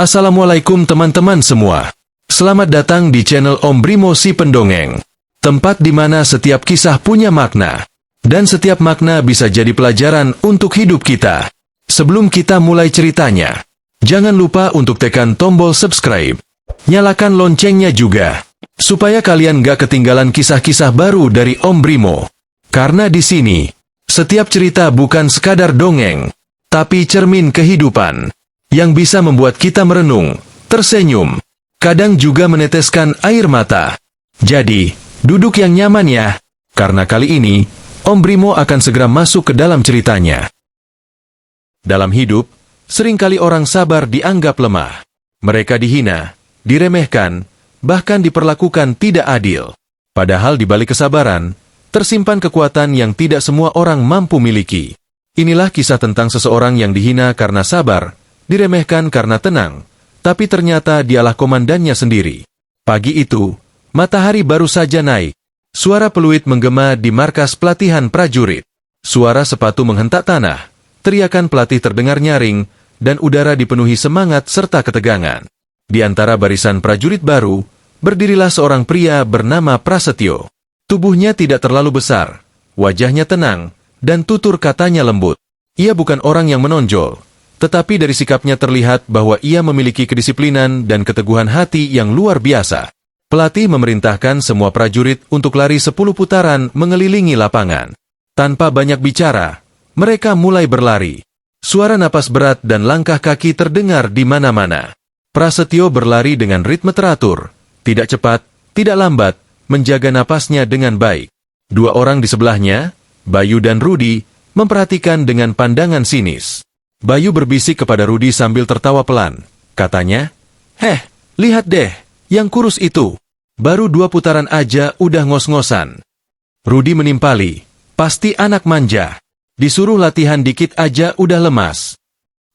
Assalamualaikum teman-teman semua. Selamat datang di channel Om Brimo si Pendongeng. Tempat di mana setiap kisah punya makna. Dan setiap makna bisa jadi pelajaran untuk hidup kita. Sebelum kita mulai ceritanya, jangan lupa untuk tekan tombol subscribe. Nyalakan loncengnya juga, supaya kalian gak ketinggalan kisah-kisah baru dari Om Brimo. Karena di sini, setiap cerita bukan sekadar dongeng, tapi cermin kehidupan, yang bisa membuat kita merenung, tersenyum, kadang juga meneteskan air mata. Jadi, duduk yang nyaman ya, karena kali ini, Om Brimo akan segera masuk ke dalam ceritanya. Dalam hidup, seringkali orang sabar dianggap lemah. Mereka dihina, diremehkan, bahkan diperlakukan tidak adil. Padahal di balik kesabaran, tersimpan kekuatan yang tidak semua orang mampu miliki. Inilah kisah tentang seseorang yang dihina karena sabar, diremehkan karena tenang, tapi ternyata dialah komandannya sendiri. Pagi itu, matahari baru saja naik. Suara peluit menggema di markas pelatihan prajurit. Suara sepatu menghentak tanah, teriakan pelatih terdengar nyaring, dan udara dipenuhi semangat serta ketegangan. Di antara barisan prajurit baru, berdirilah seorang pria bernama Prasetyo. Tubuhnya tidak terlalu besar, wajahnya tenang, dan tutur katanya lembut. Ia bukan orang yang menonjol, tetapi dari sikapnya terlihat bahwa ia memiliki kedisiplinan dan keteguhan hati yang luar biasa. Pelatih memerintahkan semua prajurit untuk lari 10 putaran mengelilingi lapangan. Tanpa banyak bicara, mereka mulai berlari. Suara napas berat dan langkah kaki terdengar di mana-mana. Prasetyo berlari dengan ritme teratur, tidak cepat, tidak lambat, menjaga napasnya dengan baik. Dua orang di sebelahnya, Bayu dan Rudi, memperhatikan dengan pandangan sinis. Bayu berbisik kepada Rudi sambil tertawa pelan. Katanya, "Heh, lihat deh, yang kurus itu. Baru 2 putaran aja udah ngos-ngosan." Rudi menimpali, "Pasti anak manja. Disuruh latihan dikit aja udah lemas."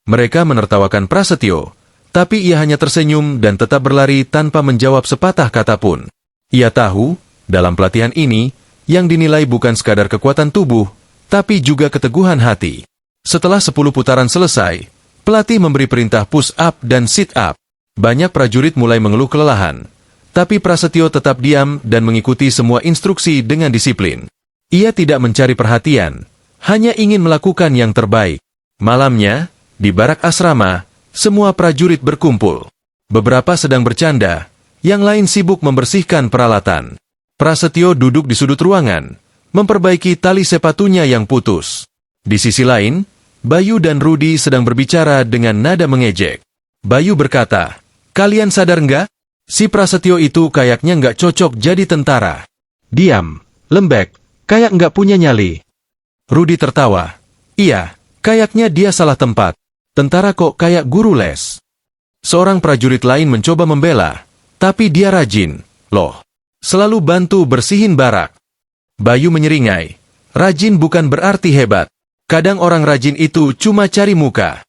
Mereka menertawakan Prasetyo, tapi ia hanya tersenyum dan tetap berlari tanpa menjawab sepatah kata pun. Ia tahu, dalam pelatihan ini, yang dinilai bukan sekadar kekuatan tubuh, tapi juga keteguhan hati. Setelah 10 putaran selesai, pelatih memberi perintah push up dan sit up. Banyak prajurit mulai mengeluh kelelahan, tapi Prasetyo tetap diam dan mengikuti semua instruksi dengan disiplin. Ia tidak mencari perhatian, hanya ingin melakukan yang terbaik. Malamnya, di barak asrama, semua prajurit berkumpul. Beberapa sedang bercanda, yang lain sibuk membersihkan peralatan. Prasetyo duduk di sudut ruangan, memperbaiki tali sepatunya yang putus. Di sisi lain, Bayu dan Rudi sedang berbicara dengan nada mengejek. Bayu berkata, "Kalian sadar nggak? Si Prasetyo itu kayaknya nggak cocok jadi tentara. Diam, lembek, kayak nggak punya nyali." Rudi tertawa, "Iya, kayaknya dia salah tempat. Tentara kok kayak guru les." Seorang prajurit lain mencoba membela, "Tapi dia rajin, loh. Selalu bantu bersihin barak." Bayu menyeringai, "Rajin bukan berarti hebat. Kadang orang rajin itu cuma cari muka."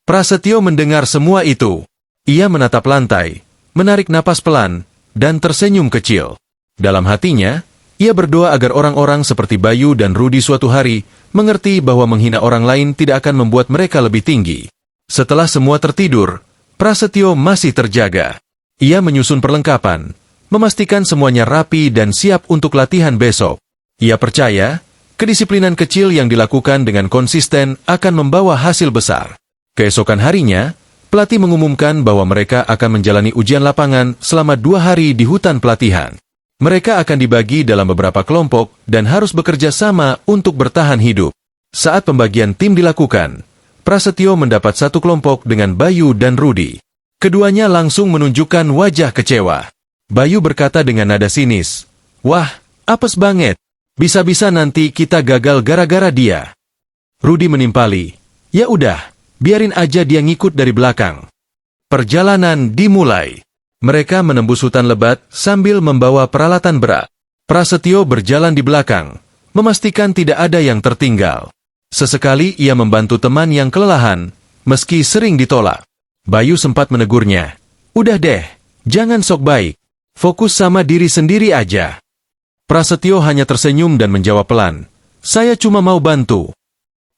Prasetyo mendengar semua itu. Ia menatap lantai, menarik napas pelan, dan tersenyum kecil. Dalam hatinya, ia berdoa agar orang-orang seperti Bayu dan Rudi suatu hari mengerti bahwa menghina orang lain tidak akan membuat mereka lebih tinggi. Setelah semua tertidur, Prasetyo masih terjaga. Ia menyusun perlengkapan, memastikan semuanya rapi dan siap untuk latihan besok. Ia percaya, kedisiplinan kecil yang dilakukan dengan konsisten akan membawa hasil besar. Keesokan harinya, pelatih mengumumkan bahwa mereka akan menjalani ujian lapangan selama 2 hari di hutan pelatihan. Mereka akan dibagi dalam beberapa kelompok dan harus bekerja sama untuk bertahan hidup. Saat pembagian tim dilakukan, Prasetyo mendapat satu kelompok dengan Bayu dan Rudi. Keduanya langsung menunjukkan wajah kecewa. Bayu berkata dengan nada sinis, "Wah, apes banget. Bisa-bisa nanti kita gagal gara-gara dia." Rudi menimpali, "Ya udah, biarin aja dia ngikut dari belakang." Perjalanan dimulai. Mereka menembus hutan lebat sambil membawa peralatan berat. Prasetyo berjalan di belakang, memastikan tidak ada yang tertinggal. Sesekali ia membantu teman yang kelelahan, meski sering ditolak. Bayu sempat menegurnya, "Udah deh, jangan sok baik. Fokus sama diri sendiri aja." Prasetyo hanya tersenyum dan menjawab pelan, "Saya cuma mau bantu."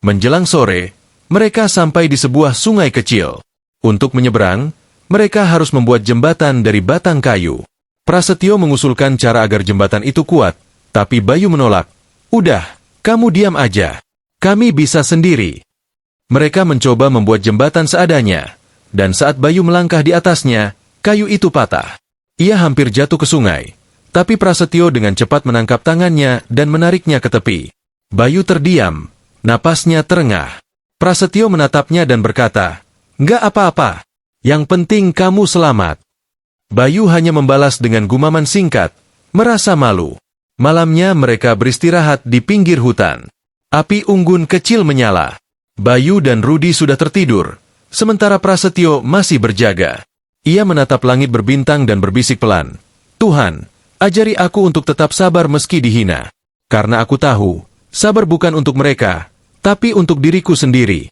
Menjelang sore, mereka sampai di sebuah sungai kecil. Untuk menyeberang, mereka harus membuat jembatan dari batang kayu. Prasetyo mengusulkan cara agar jembatan itu kuat, tapi Bayu menolak. Udah, kamu diam aja. Kami bisa sendiri. Mereka mencoba membuat jembatan seadanya, dan saat Bayu melangkah di atasnya, kayu itu patah. Ia hampir jatuh ke sungai, tapi Prasetyo dengan cepat menangkap tangannya dan menariknya ke tepi. Bayu terdiam, napasnya terengah. Prasetyo menatapnya dan berkata, "Nggak apa-apa. Yang penting kamu selamat." Bayu hanya membalas dengan gumaman singkat, merasa malu. Malamnya mereka beristirahat di pinggir hutan. Api unggun kecil menyala. Bayu dan Rudi sudah tertidur, sementara Prasetyo masih berjaga. Ia menatap langit berbintang dan berbisik pelan, "Tuhan, ajari aku untuk tetap sabar meski dihina. Karena aku tahu, sabar bukan untuk mereka, tapi untuk diriku sendiri."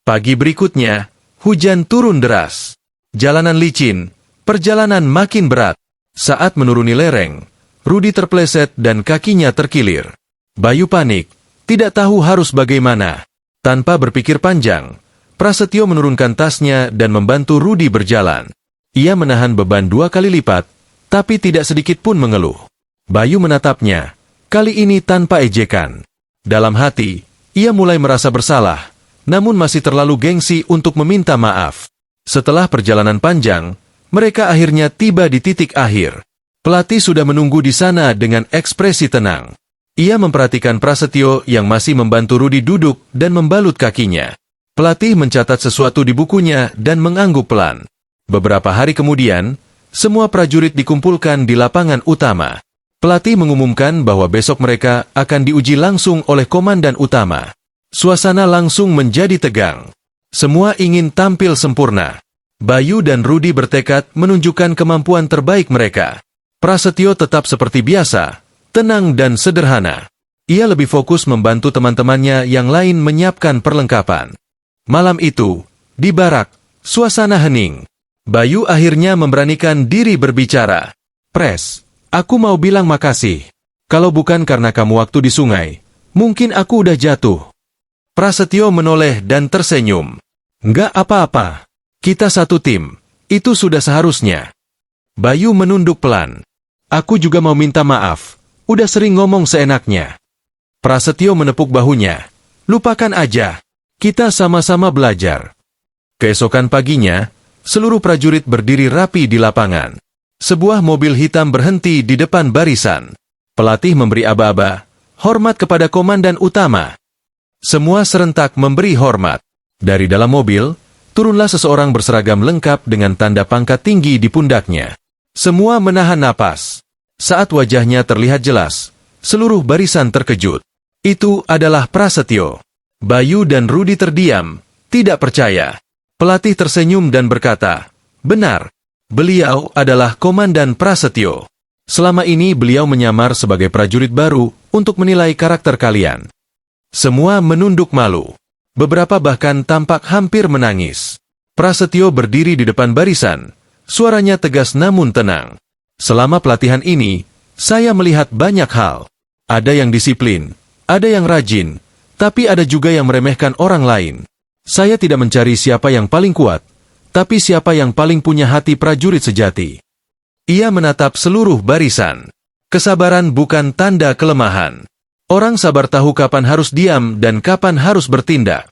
Pagi berikutnya, hujan turun deras. Jalanan licin, perjalanan makin berat. Saat menuruni lereng, Rudi terpleset dan kakinya terkilir. Bayu panik, tidak tahu harus bagaimana. Tanpa berpikir panjang, Prasetyo menurunkan tasnya dan membantu Rudi berjalan. Ia menahan beban 2 kali lipat, tapi tidak sedikit pun mengeluh. Bayu menatapnya, kali ini tanpa ejekan. Dalam hati, ia mulai merasa bersalah, namun masih terlalu gengsi untuk meminta maaf. Setelah perjalanan panjang, mereka akhirnya tiba di titik akhir. Pelatih sudah menunggu di sana dengan ekspresi tenang. Ia memperhatikan Prasetyo yang masih membantu Rudi duduk dan membalut kakinya. Pelatih mencatat sesuatu di bukunya dan mengangguk pelan. Beberapa hari kemudian, semua prajurit dikumpulkan di lapangan utama. Pelatih mengumumkan bahwa besok mereka akan diuji langsung oleh komandan utama. Suasana langsung menjadi tegang. Semua ingin tampil sempurna. Bayu dan Rudi bertekad menunjukkan kemampuan terbaik mereka. Prasetyo tetap seperti biasa, tenang dan sederhana. Ia lebih fokus membantu teman-temannya yang lain menyiapkan perlengkapan. Malam itu, di barak, suasana hening. Bayu akhirnya memberanikan diri berbicara. "Pres, aku mau bilang makasih. Kalau bukan karena kamu waktu di sungai, mungkin aku udah jatuh." Prasetyo menoleh dan tersenyum. "Nggak apa-apa. Kita satu tim, itu sudah seharusnya." Bayu menunduk pelan. "Aku juga mau minta maaf, udah sering ngomong seenaknya." Prasetyo menepuk bahunya. "Lupakan aja, kita sama-sama belajar." Keesokan paginya, seluruh prajurit berdiri rapi di lapangan. Sebuah mobil hitam berhenti di depan barisan. Pelatih memberi aba-aba, hormat kepada komandan utama. Semua serentak memberi hormat. Dari dalam mobil, turunlah seseorang berseragam lengkap dengan tanda pangkat tinggi di pundaknya. Semua menahan napas. Saat wajahnya terlihat jelas, seluruh barisan terkejut. Itu adalah Prasetyo. Bayu dan Rudi terdiam, tidak percaya. Pelatih tersenyum dan berkata, "Benar, beliau adalah Komandan Prasetyo. Selama ini beliau menyamar sebagai prajurit baru untuk menilai karakter kalian." Semua menunduk malu. Beberapa bahkan tampak hampir menangis. Prasetyo berdiri di depan barisan. Suaranya tegas namun tenang. "Selama pelatihan ini, saya melihat banyak hal. Ada yang disiplin, ada yang rajin, tapi ada juga yang meremehkan orang lain. Saya tidak mencari siapa yang paling kuat, tapi siapa yang paling punya hati prajurit sejati." Ia menatap seluruh barisan. Kesabaran bukan tanda kelemahan. Orang sabar tahu kapan harus diam dan kapan harus bertindak.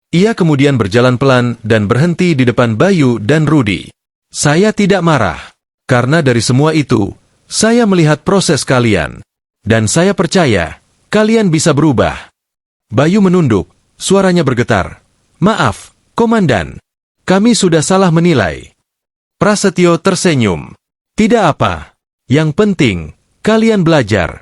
Ia kemudian berjalan pelan dan berhenti di depan Bayu dan Rudi. "Saya tidak marah. Karena dari semua itu, saya melihat proses kalian. Dan saya percaya, kalian bisa berubah." Bayu menunduk, suaranya bergetar. "Maaf, Komandan. Kami sudah salah menilai." Prasetyo tersenyum. "Tidak apa. Yang penting, kalian belajar."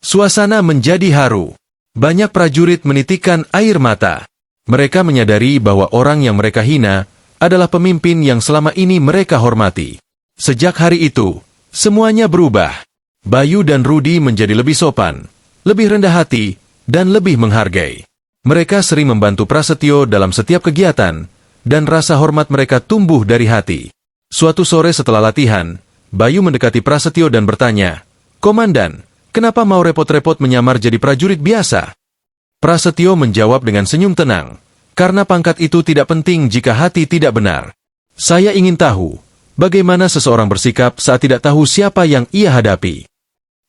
Suasana menjadi haru. Banyak prajurit menitikkan air mata. Mereka menyadari bahwa orang yang mereka hina adalah pemimpin yang selama ini mereka hormati. Sejak hari itu, semuanya berubah. Bayu dan Rudi menjadi lebih sopan, lebih rendah hati, dan lebih menghargai. Mereka sering membantu Prasetyo dalam setiap kegiatan, dan rasa hormat mereka tumbuh dari hati. Suatu sore setelah latihan, Bayu mendekati Prasetyo dan bertanya, "Komandan, kenapa mau repot-repot menyamar jadi prajurit biasa?" Prasetyo menjawab dengan senyum tenang, "Karena pangkat itu tidak penting jika hati tidak benar. Saya ingin tahu, bagaimana seseorang bersikap saat tidak tahu siapa yang ia hadapi.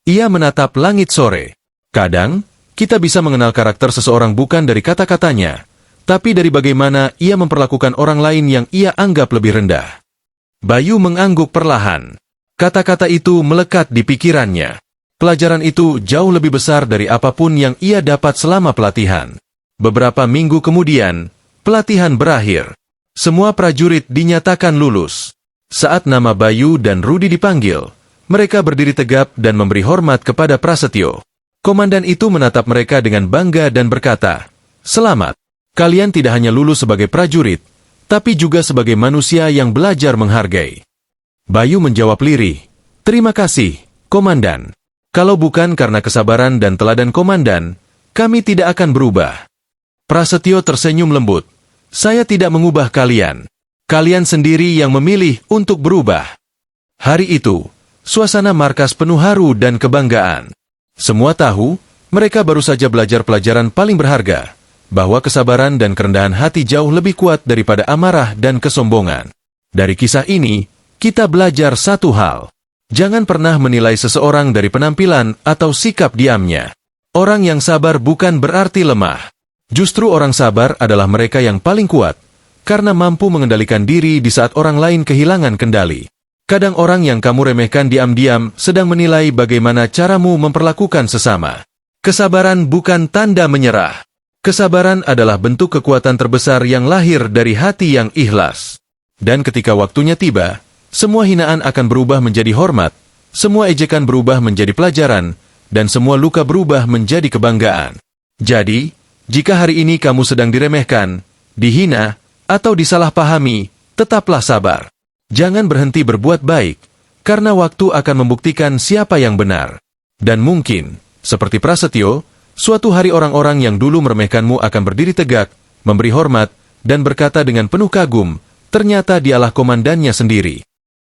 Ia menatap langit sore. Kadang, kita bisa mengenal karakter seseorang bukan dari kata-katanya, tapi dari bagaimana ia memperlakukan orang lain yang ia anggap lebih rendah. Bayu mengangguk perlahan. Kata-kata itu melekat di pikirannya. Pelajaran itu jauh lebih besar dari apapun yang ia dapat selama pelatihan. Beberapa minggu kemudian, pelatihan berakhir. Semua prajurit dinyatakan lulus. Saat nama Bayu dan Rudi dipanggil, mereka berdiri tegap dan memberi hormat kepada Prasetyo. Komandan itu menatap mereka dengan bangga dan berkata, "Selamat, kalian tidak hanya lulus sebagai prajurit, tapi juga sebagai manusia yang belajar menghargai." Bayu menjawab lirih, "Terima kasih, Komandan. Kalau bukan karena kesabaran dan teladan Komandan, kami tidak akan berubah." Prasetyo tersenyum lembut, "Saya tidak mengubah kalian. Kalian sendiri yang memilih untuk berubah." Hari itu, suasana markas penuh haru dan kebanggaan. Semua tahu, mereka baru saja belajar pelajaran paling berharga, bahwa kesabaran dan kerendahan hati jauh lebih kuat daripada amarah dan kesombongan. Dari kisah ini, kita belajar satu hal. Jangan pernah menilai seseorang dari penampilan atau sikap diamnya. Orang yang sabar bukan berarti lemah. Justru orang sabar adalah mereka yang paling kuat, karena mampu mengendalikan diri di saat orang lain kehilangan kendali. Kadang orang yang kamu remehkan diam-diam sedang menilai bagaimana caramu memperlakukan sesama. Kesabaran bukan tanda menyerah. Kesabaran adalah bentuk kekuatan terbesar yang lahir dari hati yang ikhlas. Dan ketika waktunya tiba, semua hinaan akan berubah menjadi hormat, semua ejekan berubah menjadi pelajaran, dan semua luka berubah menjadi kebanggaan. Jadi, jika hari ini kamu sedang diremehkan, dihina, atau disalahpahami, tetaplah sabar. Jangan berhenti berbuat baik, karena waktu akan membuktikan siapa yang benar. Dan mungkin, seperti Prasetyo, suatu hari orang-orang yang dulu meremehkanmu akan berdiri tegak, memberi hormat, dan berkata dengan penuh kagum, ternyata dialah komandannya sendiri.